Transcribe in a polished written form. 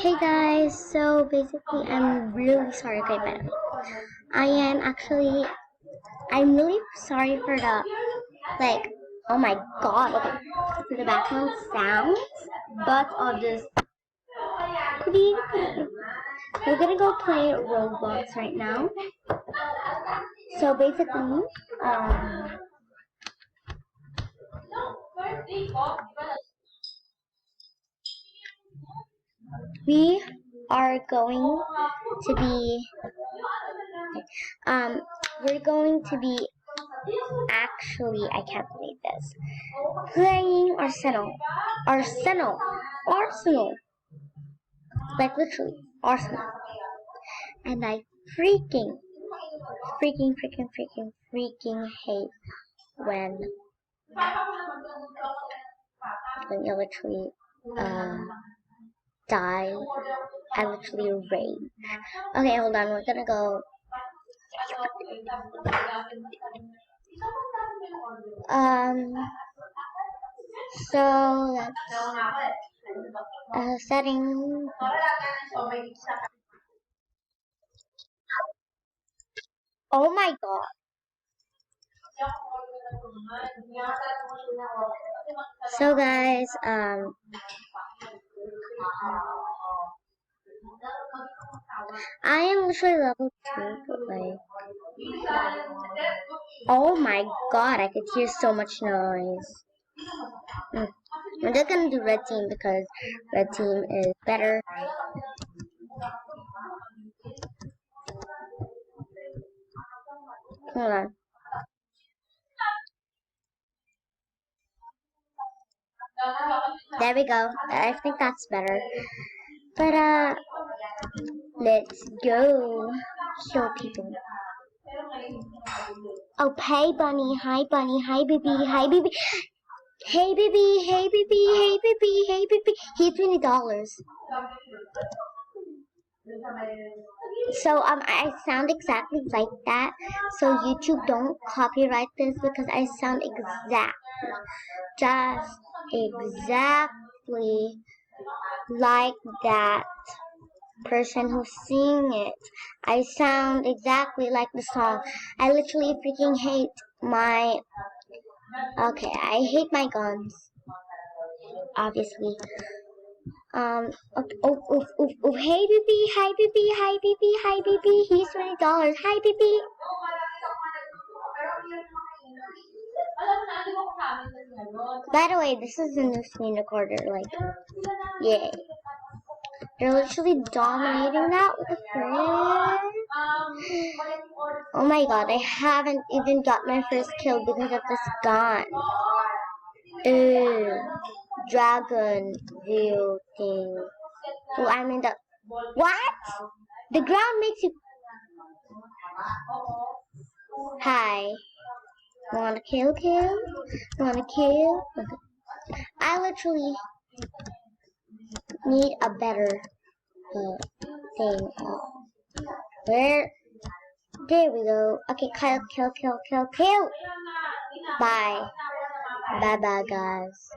Hey guys, so basically I'm really sorry, okay, but I'm really sorry for oh my god, okay, for the background sounds, but I'll just, we're gonna go play Roblox right now. So basically, we are going to be, um, we're going to be actually, I can't believe this, playing Arsenal, like literally, Arsenal, and I freaking hate when you literally, die. I literally rage. Okay, hold on, we're gonna go, so let's, setting, oh my god. So guys, I am literally level 2, but like, oh my god, I could hear so much noise. We're just gonna do red team because red team is better. Hold on. There we go. I think that's better. But let's go kill people. Oh, hey bunny, hi bunny, hi baby, hi baby. Hey baby, hey baby, hey baby, hey baby. He's $20. So I sound exactly like that. So YouTube don't copyright this because I sound just exactly like that person who's singing it. I sound exactly like the song. I literally freaking hate my. Okay, I hate my guns. Obviously. Hey baby, hi baby, hi baby, hi baby. He's $20. Hi baby. By the way, this is a new screen recorder. Like, yay! They're literally dominating that with a friend. Oh my god, I haven't even got my first kill because of this gun. Dragon view thing. Oh, I'm in the. What? The ground makes you. Hi. Wanna kill? Wanna kill? I literally need a better thing. Where? There we go. Okay, kill. Bye. Bye, guys.